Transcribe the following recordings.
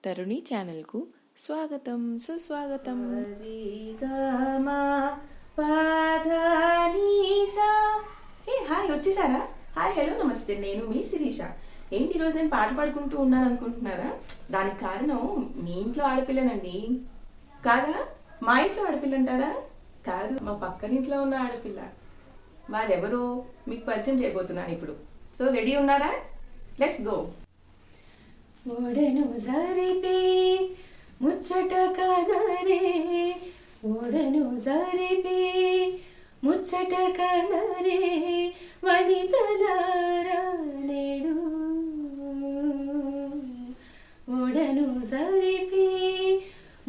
తరుణి ఛానల్కు స్వాగతం సుస్వాగతం. హాయ్, వచ్చేసారా? హాయ్, హలో, నమస్తే. నేను మీ శిరీష. ఏంటి ఈరోజు నేను పాట పాడుకుంటూ ఉన్నాను అనుకుంటున్నారా? దానికి కారణం మీ ఇంట్లో ఆడపిల్లనండి. కాదా? మా ఇంట్లో ఆడపిల్ల అంటారా? కాదు, మా పక్కనింట్లో ఉన్న ఆడపిల్ల. వారెవరో మీకు పరిచయం చేయబోతున్నాను ఇప్పుడు. సో రెడీ ఉన్నారా? Let's go. ఓడను జరిపి ముచ్చట కనరే, ఓడను జరిపి ముచ్చట కనరే, వనితలారా నేడు. ఓడను జరిపి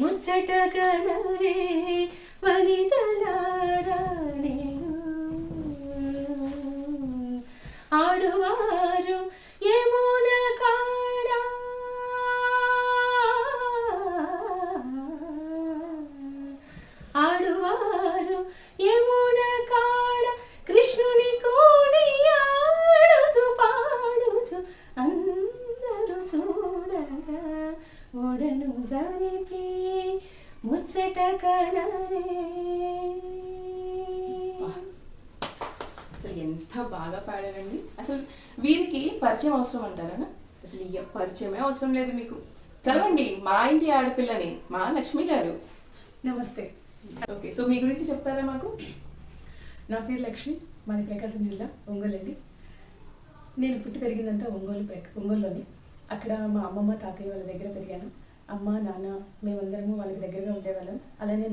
ముచ్చట కనరే, వనితలారా నేడు. ఆడువారు యమున కాడ, ఆడువారు యమున కాడ, కృష్ణుని కోడి ఆడుచు పాడుచు అందరూ చూడగా, ఓడను జరిపి ముచ్చట కనరే. అసలు ఎంత బాగా పాడారండి. అసలు వీరికి పరిచయం అవసరం అంటారా? అసలు ఈ పరిచయమే అవసరం లేదు మీకు. కలవండి మా ఇంటి ఆడపిల్లని, మా లక్ష్మి గారు. నమస్తే, ఓకే, సో మీ గురించి చెప్తారా మాకు? నా పేరు లక్ష్మి, మాది ప్రకాశం జిల్లా, ఒంగోలు అండి. నేను పుట్టి పెరిగిందంతా ఒంగోలులోని. అక్కడ మా అమ్మమ్మ తాతయ్య వాళ్ళ దగ్గర పెరిగాను. అమ్మ నాన్న మేమందరము వాళ్ళకి దగ్గరగా ఉండేవాళ్ళం. అలానే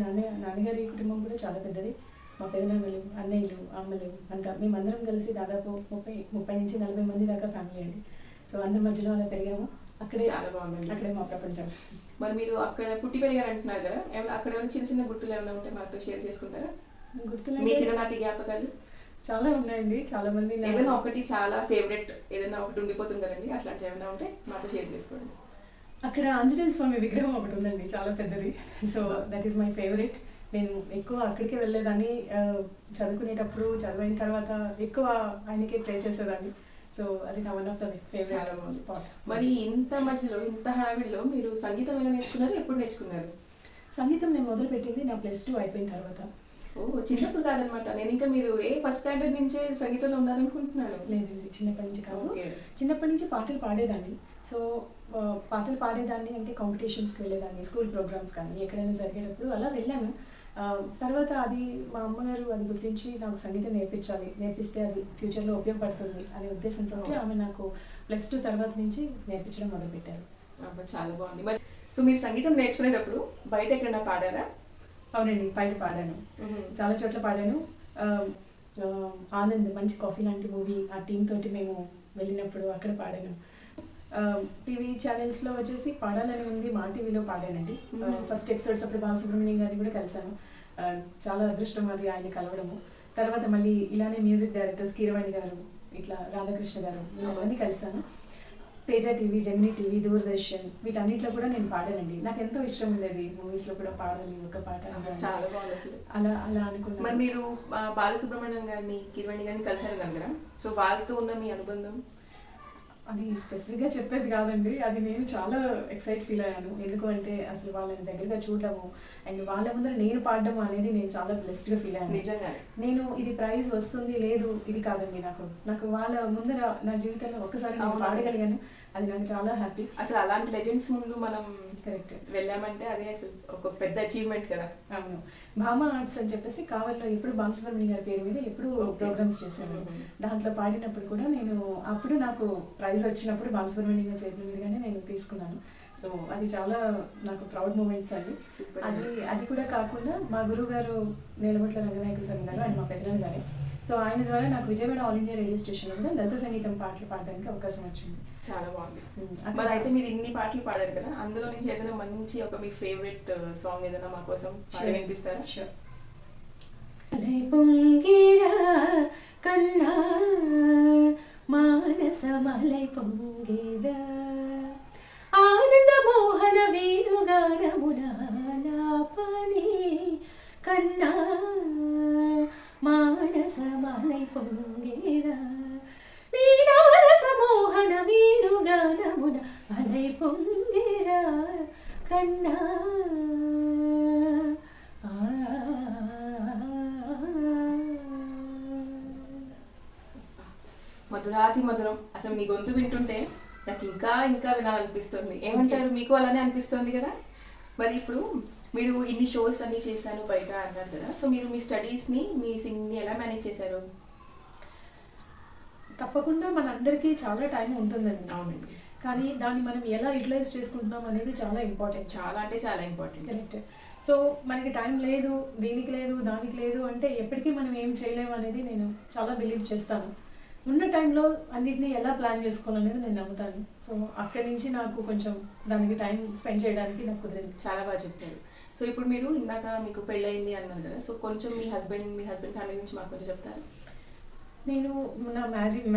నాన్నగారి కుటుంబం కూడా చాలా పెద్దది. మా పెదనాన్నలు, అన్నయ్యలు, అమ్మలు అంతా మేమందరం కలిసి దాదాపు 30 నుంచి 40 మంది దాకా ఫ్యామిలీ అండి. సో అందరి మధ్యలో అలా పెరిగాము. అక్కడే చాలా బాగుంది. అక్కడే మా ప్రపంచం. మరి మీరు అక్కడ పుట్టి పెరిగారు అంటున్నారు కదా, అక్కడ ఏమైనా చిన్న చిన్న గుర్తులు ఏమైనా ఉంటే మాతో షేర్ చేసుకుంటారా? గుర్తులు మీ చిన్ననాటి జ్ఞాపకాలు చాలా ఉన్నాయండి. చాలా మంది ఏదైనా ఒకటి చాలా ఫేవరెట్ ఏదైనా ఒకటి ఉండిపోతుంది కదండి, అట్లాంటివి ఏమైనా ఉంటే మాతో షేర్ చేసుకోండి. అక్కడ ఆంజనేయ స్వామి విగ్రహం ఒకటి ఉందండి, చాలా పెద్దది. So that is my favourite. నేను ఎక్కువ అక్కడికే వెళ్ళేదాన్ని. చదువుకునేటప్పుడు, చదివిన తర్వాత ఎక్కువ ఆయనకే ప్రే చేసేదాన్ని. సో అది నా one of the favourite spot. మరి ఇంత మధ్యలో, ఇంత హడావిడిలో మీరు సంగీతం ఎలా నేర్చుకున్నారు? ఎప్పుడు నేర్చుకున్నారు? సంగీతం నేను మొదలు పెట్టింది నా +2 అయిపోయిన తర్వాత. ఓ, చిన్నప్పుడు కాదనమాట. నేను ఇంకా మీరు ఫస్ట్ స్టాండర్డ్ నుంచే సంగీతంలో ఉన్నారనుకుంటున్నాను. లేదండి, చిన్నప్పటి నుంచి కాదు. ఓకే. చిన్నప్పటి నుంచి పాటలు పాడేదాన్ని. సో పాటలు పాడేదాన్ని అంటే కాంపిటీషన్స్కి వెళ్ళేదాన్ని, స్కూల్ ప్రోగ్రామ్స్ కానీ ఎక్కడైనా జరిగేటప్పుడు అలా వెళ్ళాను. తర్వాత అది మా అమ్మగారు అది గుర్తించి నాకు సంగీతం నేర్పిస్తే అది ఫ్యూచర్లో ఉపయోగపడుతుంది అనే ఉద్దేశంతో ఆమె నాకు +2 తర్వాత నుంచి నేర్పించడం మొదలుపెట్టారు. చాలా బాగుంది. మరి సో మీరు సంగీతం నేర్చుకునేటప్పుడు బయట ఎక్కడైనా పాడారా? అవునండి, బయట పాడాను, చాలా చోట్ల పాడాను. ఆనంద్ మంచి కాఫీ లాంటి మూవీ, ఆ టీమ్ తోటి మేము వెళ్ళినప్పుడు అక్కడ పాడాను. టీవీ ఛానల్స్లో వచ్చేసి పాడాలని ఉంది, మా టీవీలో పాడానండి. ఫస్ట్ ఎపిసోడ్స్ అప్పుడు బాలసుబ్రహ్మణ్యం గారిని కూడా కలిశాను. చాలా అదృష్టం అది ఆయన కలవడము. తర్వాత మళ్ళీ ఇలానే మ్యూజిక్ డైరెక్టర్స్ కీరవాణి గారు, ఇట్లా రాధాకృష్ణ గారు, వీళ్ళని కలిశాను. Teja TV, Gemini TV, Doordarshan, వీటన్నిటిలో కూడా నేను పాడానండి. నాకు ఎంతో ఇష్టం ఉండేది మూవీస్లో కూడా పాడాలి ఒక పాట. చాలా బాగుంది అసలు. అలా అనుకున్నాను. మరి మీరు బాలసుబ్రహ్మణ్యం గారిని, కీరవాణి గారిని కలిసారు కదా, సో వాళ్ళతో ఉన్న మీ అనుబంధం? అది స్పెసిఫిక్గా చెప్పేది కాదండి. అది నేను చాలా ఎక్సైట్ ఫీల్ అయ్యాను. ఎందుకు అంటే అసలు వాళ్ళని దగ్గరగా చూడడము అండ్ వాళ్ళ ముందర నేను పాడడము అనేది నేను చాలా బ్లెస్డ్గా ఫీల్ అయ్యాను. నిజంగా నేను ఇది ప్రైజ్ వస్తుంది లేదు ఇది కాదండి, నాకు వాళ్ళ ముందర నా జీవితంలో ఒక్కసారి నేను పాడగలిగాను. అది నాకు చాలా హ్యాపీ. అసలు అలాంటి లెజెండ్స్ ముందు మనం కరెక్ట్ వెళ్ళామంటే అదే అసలు ఒక పెద్ద అచీవ్మెంట్ కదా. అవును. భామా ఆర్ట్స్ అని చెప్పేసి కావల్లో ఎప్పుడు బాలసుబ్రహ్మణ్యం గారి పేరు మీద ఎప్పుడు ప్రోగ్రామ్స్ చేశాను. దాంట్లో పాడినప్పుడు కూడా నేను అప్పుడు నాకు ప్రైజ్ వచ్చినప్పుడు బాలసుబ్రహ్మణ్యం గారి చేతుల మీదుగానే నేను తీసుకున్నాను. సో అది చాలా నాకు ప్రౌడ్ మూమెంట్స్ అండి. అది కూడా కాకుండా మా గురువు గారు నేలబట్ల రంగనాయకుల స్వామి గారు, ఆయన మా పెద్దనాన్న గారే. సో ఆయన ద్వారా నాకు విజయవాడ ఆల్ ఇండియా రేడియో స్టేషన్లో కూడా లలిత సంగీతం పాటలు పాడడానికి అవకాశం వచ్చింది. చాలా బాగుంది. మరి అయితే మీరు ఇన్ని పాటలు పాడారు కదా, అందులో నుంచి ఏదైనా మంచి ఒక మీ ఫేవరెట్ సాంగ్ ఏదైనా మా కోసం పాడి వినిపిస్తారా? షూర్. పొంగిరా కన్నా మానస మలై పొంగిరా, ఆనంద మోహన వేణుగానమున లాపని కన్నా మానస మలై పొంగిరా, నీ నవరస మోహన వేణుగానమున అలై పొంగిరా. కన్నా మధురాతి మధురం. అసలు మీ గొంతు వింటుంటే నాకు ఇంకా ఇంకా వినాలనిపిస్తుంది. ఏమంటారు, మీకు అలానే అనిపిస్తుంది కదా? మరి ఇప్పుడు మీరు ఇన్ని షోస్ అన్ని చేశాను బయట అన్నారు కదా, సో మీరు మీ స్టడీస్ని మీ సింగింగ్ని ఎలా మేనేజ్ చేశారు? తప్పకుండా మనందరికీ చాలా టైం ఉంటుందండి. అవునండి. కానీ దాన్ని మనం ఎలా యూటిలైజ్ చేసుకుంటున్నాం అనేది చాలా ఇంపార్టెంట్. చాలా అంటే చాలా ఇంపార్టెంట్. కరెక్ట్. సో మనకి టైం లేదు, దీనికి లేదు, దానికి లేదు అంటే ఎప్పటికీ మనం ఏం చేయలేము అనేది నేను చాలా బిలీవ్ చేస్తాను. ఉన్న టైంలో అన్నిటినీ ఎలా ప్లాన్ చేసుకోవాలనేది నేను నమ్ముతాను. సో అక్కడి నుంచి నాకు కొంచెం దానికి టైం స్పెండ్ చేయడానికి నాకు కుదిరింది. చాలా బాగా చెప్పారు. సో ఇప్పుడు మీరు ఇందాక మీకు పెళ్ళయింది అన్నారు కదా, సో కొంచెం మీ హస్బెండ్ ఫ్యామిలీ నుంచి మాకు కొంచెం చెప్తారా? నేను నా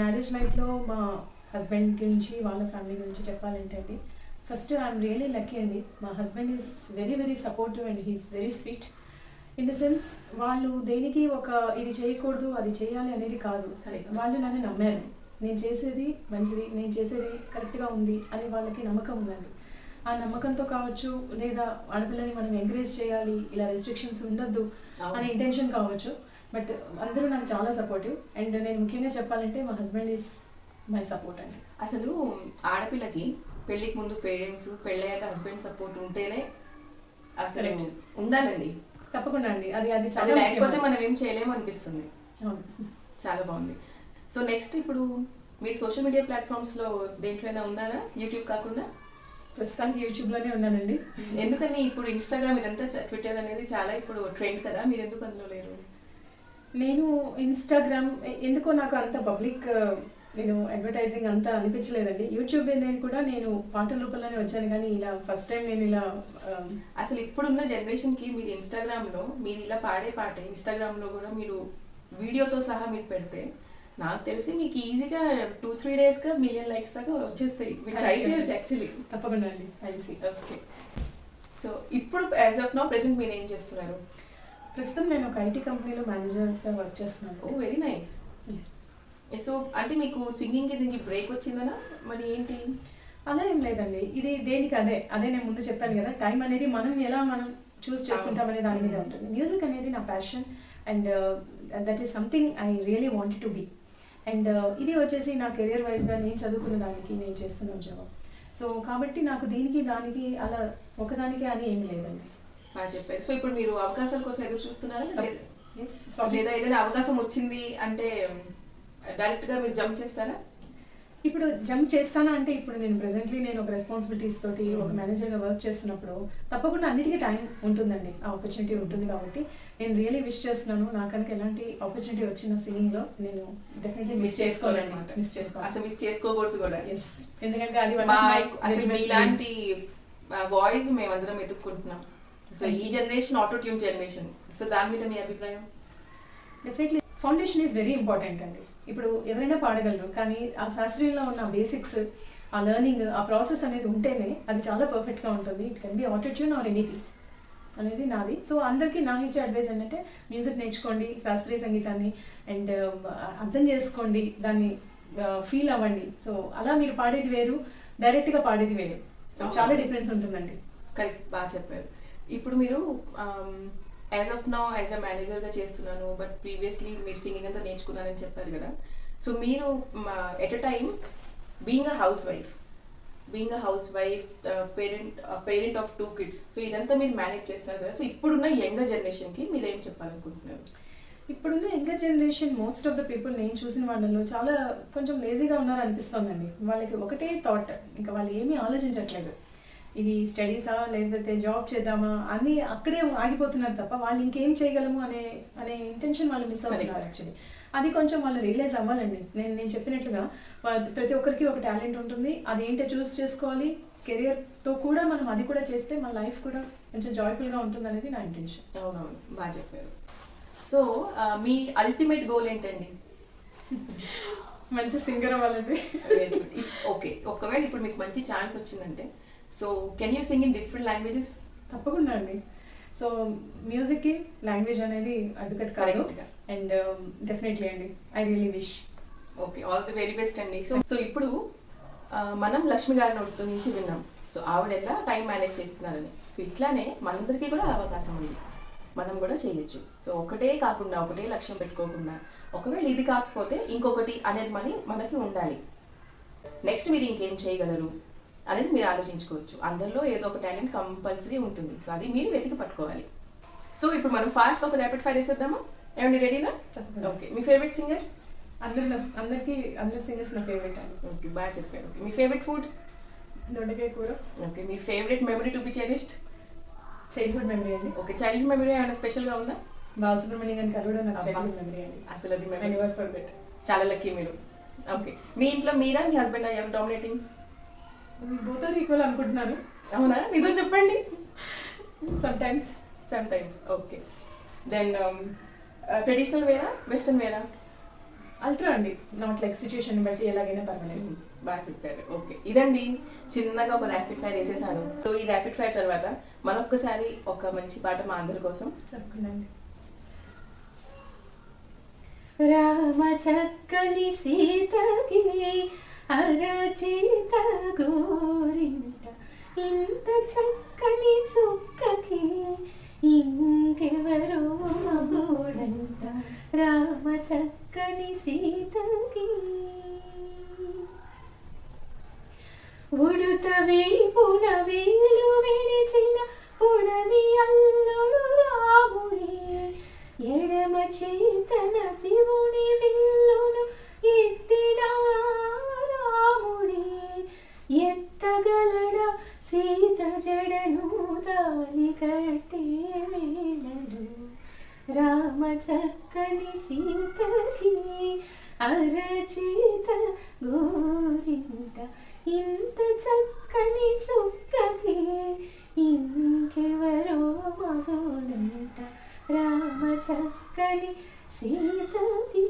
మ్యారేజ్ లైఫ్లో మా హస్బెండ్ గురించి, వాళ్ళ ఫ్యామిలీ గురించి చెప్పాలంటే అండి, ఫస్ట్ ఐఎమ్ రియలీ లక్కీ అండి. మా husband is very very supportive and he's very sweet. In the sense వాళ్ళు దేనికి ఒక ఇది చేయకూడదు అది చేయాలి అనేది కాదు. వాళ్ళు నన్ను నమ్మారు. నేను చేసేది మంచిది, నేను చేసేది కరెక్ట్గా ఉంది అని వాళ్ళకి నమ్మకం ఉందండి. ఆ నమ్మకంతో కావచ్చు, లేదా ఆడపిల్లని మనం ఎంకరేజ్ చేయాలి, ఇలా రెస్ట్రిక్షన్స్ ఉండొద్దు అనే ఇంటెన్షన్ కావచ్చు, బట్ అందరూ నాకు చాలా సపోర్టివ్. అండ్ నేను ముఖ్యంగా చెప్పాలంటే మా హస్బెండ్ ఈస్ మై సపోర్ట్ అండి. అసలు ఆడపిల్లకి పెళ్ళికి ముందు పేరెంట్స్, పెళ్ళయ్యాక హస్బెండ్ సపోర్ట్ ఉంటేనే అసలు ఉండాలండి. తప్పకుండా అండి. అది చాలా లేకపోతే మనం ఏం చేయలేము అనిపిస్తుంది. అవును. చాలా బాగుంది. సో నెక్స్ట్ ఇప్పుడు మీరు సోషల్ మీడియా ప్లాట్ఫామ్స్లో దేంట్లోనే ఉన్నారా, యూట్యూబ్ కాకుండా? ప్రస్తుతానికి యూట్యూబ్లోనే ఉన్నానండి. ఎందుకని ఇప్పుడు ఇన్స్టాగ్రామ్ ఇదంతా, ట్విట్టర్ అనేది చాలా ఇప్పుడు ట్రెండ్ కదా, మీరు ఎందుకు అందులో లేరు? నేను ఇన్స్టాగ్రామ్ ఎందుకో నాకు అంత పబ్లిక్ నేను అడ్వర్టైజింగ్ అంతా అనిపించలేదండి. యూట్యూబ్ నేను కూడా నేను పాటల రూపంలోనే వచ్చాను, కానీ ఇలా ఫస్ట్ టైం నేను ఇలా అసలు ఇప్పుడున్న జనరేషన్కి మీరు ఇన్స్టాగ్రామ్లో మీరు ఇలా పాడే పాట ఇన్స్టాగ్రామ్లో కూడా మీరు వీడియోతో సహా మీరు పెడితే నాకు తెలిసి మీకు ఈజీగా 2-3 డేస్గా 1 million likes దాకా వచ్చేస్తాయి. మీరు ట్రై చేయొచ్చు యాక్చువల్లీ. తప్పకుండా అండి. ఐసి. ఓకే. సో ఇప్పుడు యాజ్ ఆఫ్ నౌ ప్రెసెంట్ మీరు ఏం చేస్తున్నారు? ప్రస్తుతం నేను ఒక ఐటీ కంపెనీలో మేనేజర్గా వర్క్ చేస్తున్నాను. ఓ వెరీ నైస్. సో అంటే మీకు సింగింగ్కి దీనికి బ్రేక్ వచ్చిందనా మరి ఏంటి? అలా ఏం లేదండి. ఇది దేనికి అదే నేను ముందు చెప్పాను కదా, టైం అనేది మనం ఎలా మనం చూస్ చేసుకుంటాం అనే దాని మీద ఉంటుంది. మ్యూజిక్ అనేది నా passion and that is something I really wanted to be. And ఇది వచ్చేసి నా కెరియర్ వైజ్గా నేను చదువుకున్న దానికి నేను చేస్తున్న ఉద్యోగం. సో కాబట్టి నాకు దీనికి దానికి అలా ఒకదానికి అని ఏం లేదండి. చెప్పారు. సో ఇప్పుడు మీరు అవకాశాల కోసం ఎదురు చూస్తున్నారా, లేదా ఏదైనా అవకాశం వచ్చింది అంటే డైరెక్ట్గా మీరు జంప్ చేస్తారా? ఇప్పుడు జంప్ చేస్తానా అంటే ఇప్పుడు నేను ప్రెసెంట్లీ నేను ఒక రెస్పాన్సిబిలిటీస్ తోటి ఒక మేనేజర్గా వర్క్ చేస్తున్నప్పుడు తప్పకుండా అన్నిటికీ టైం ఉంటుందండి, ఆ ఆపర్చునిటీ ఉంటుంది. కాబట్టి నేను రియలీ విష్ చేస్తున్నాను, నాకు కనుక ఎలాంటి ఆపర్చునిటీ వచ్చిన సింగింగ్లో నేను డెఫినెట్లీ మిస్ చేసుకోవాలన్నమాట. అసలు మిస్ చేసుకోకూడదు కూడా. ఎస్, ఎందుకంటే అది అసలు ఇలాంటి వాయిస్ మేమందరం ఎదుర్కొంటున్నాం. సో ఈ generation auto tune generation. So దాని మీద మీ అభిప్రాయం? Definitely foundation is very important అండి. ఇప్పుడు ఎవరైనా పాడగలరు, కానీ ఆ శాస్త్రీయంలో ఉన్న బేసిక్స్, ఆ లెర్నింగ్, ఆ ప్రాసెస్ అనేది ఉంటేనే అది చాలా పర్ఫెక్ట్గా ఉంటుంది. It can be auto tune or anything అనేది నాది. సో అందరికీ నా ఇచ్చే అడ్వైస్ ఏంటంటే మ్యూజిక్ నేర్చుకోండి, శాస్త్రీయ సంగీతాన్ని, అండ్ అర్థం చేసుకోండి, దాన్ని ఫీల్ అవ్వండి. సో అలా మీరు పాడేది వేరు, డైరెక్ట్గా పాడేది వేరు. సో చాలా డిఫరెన్స్ ఉంటుందండి. కరెక్ట్, బాగా చెప్పారు. ఇప్పుడు మీరు as of now as a మేనేజర్గా చేస్తున్నాను, బట్ ప్రీవియస్లీ మీరు సింగింగ్ అంతా నేర్చుకున్నారని చెప్పారు కదా. సో మీరు at a time being a house wife, parent of 2 kids, so ఇదంతా మీరు మేనేజ్ చేస్తున్నారు కదా. సో ఇప్పుడున్న యంగర్ జనరేషన్కి మీరు ఏం చెప్పాలనుకుంటున్నారు? ఇప్పుడున్న younger generation most of the people నేను చూసిన వాళ్ళలో చాలా కొంచెం లేజీగా ఉన్నారు అనిపిస్తుందండి. వాళ్ళకి ఒకటే థాట్, ఇంకా వాళ్ళు ఏమీ ఆలోచించట్లేదు. ఇది స్టడీసా లేకపోతే జాబ్ చేద్దామా అని అక్కడే ఆగిపోతున్నారు తప్ప వాళ్ళు ఇంకేం చేయగలము అనే ఇంటెన్షన్ వాళ్ళు మిస్ అవుతున్నారు యాక్చువల్లీ. అది కొంచెం వాళ్ళు రియలైజ్ అవ్వాలండి. నేను చెప్పినట్లుగా ప్రతి ఒక్కరికి ఒక టాలెంట్ ఉంటుంది, అది ఏంటో చూస్ చేసుకోవాలి. కెరియర్తో కూడా మనం అది కూడా చేస్తే మన లైఫ్ కూడా కొంచెం జాయ్ఫుల్గా ఉంటుంది అనేది నా ఇంటెన్షన్. అవునవును, బాగా చెప్పారు. సో మీ అల్టిమేట్ గోల్ ఏంటండి? మంచి సింగర్ అవ్వాలండి. ఓకే, ఒకవేళ ఇప్పుడు మీకు మంచి ఛాన్స్ వచ్చిందంటే, so can you sing in different languages? తప్పకుండా అండి. సో మ్యూజిక్కి లాంగ్వేజ్ అనేది అడ్డుకట్ కాదు. అండ్ డెఫినెట్లీ అండి, I really wish. Okay, all the very best అండి. సో ఇప్పుడు మనం లక్ష్మి గారి నోటి నుంచి విన్నాం. సో ఆవిడ ఎలా టైం మేనేజ్ చేస్తున్నారని. సో ఇట్లానే మనందరికీ కూడా అవకాశం ఉంది, మనం కూడా చేయొచ్చు. సో ఒకటే కాకుండా, ఒకటే లక్ష్యం పెట్టుకోకుండా, ఒకవేళ ఇది కాకపోతే ఇంకొకటి అనేది మనకి ఉండాలి. నెక్స్ట్ మీరు ఇంకేం చేయగలరు అనేది మీరు ఆలోచించుకోవచ్చు. అందరిలో ఏదో ఒక టాలెంట్ కంపల్సరీ ఉంటుంది. సో అది మీరు వెతికి పట్టుకోవాలి. సో ఇప్పుడు మనం ఫాస్ట్ ఒక ర్యాపిడ్ ఫైర్ వేసేద్దామా? ఏమండి రెడీనా? ఓకే. మీ ఫేవరెట్ సింగర్? అందరి సింగర్స్ నా ఫేవరెట్ అండి. ఓకే, బాగా చెప్పారు. ఓకే, మీ ఫేవరెట్ ఫుడ్? దొండకాయ కూర. Okay, me favourite memory to be cherished? Childhood memory అండి. ఓకే, చైల్డ్హుడ్ మెమరీ ఏమైనా స్పెషల్గా ఉందా? బాలసుబ్రహ్మణ్యం గారిని కలవడం నాకు చైల్డ్హుడ్ మెమరీ అండి. అసలు అది I never forget. చాలా లక్కీ మీరు. ఓకే, మీ ఇంట్లో మీరా మీ హస్బెండ్ ఎవరు dominating? We both are equal అనుకుంటున్నాను. అవునా? నిజం చెప్పండి. Some times. Okay. Than traditional వేరా వెస్టర్న్ వేరా? అల్ట్రా అండి. నాట్ లైక్ సిచ్యుయేషన్ బట్టి ఎలాగైనా పర్వాలేదు. బాగా చెప్పారు. ఓకే, ఇదండి చిన్నగా ఒక ర్యాపిడ్ ఫైర్ వేసేసాను. సో ఈ ర్యాపిడ్ ఫైర్ తర్వాత మరొక్కసారి ఒక మంచి పాట మా అందరి కోసం. తప్పకుండా అండి. రామ చక్కని సీతకి అరచేత గోరింట, ఇంత చక్కని చుక్కకి ఇంకెవరో మగోడంట. రామ చక్కని సీతకి ఉడుత వీపున వీలు విడిచిన పుడమి అల్లుడు రాముడి, ఎడమ చేతన శివుని విల్లును ఎత్తిన రాముడి, ఎత్తగలడ సీత జడను తాలి కట్టే వేళలు. రామ చక్కని సీతకి అరచేత గోరింట, ఇంత చక్కని చుక్కకి ఇంకెవరో మగోడంట. రామ చక్కని సీతకి.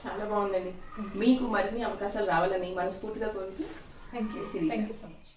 చాలా బాగుందండి. మీకు మరిన్ని అవకాశాలు రావాలని మనస్ఫూర్తిగా కోరుతూ thank you Shirisha. Thank you so much.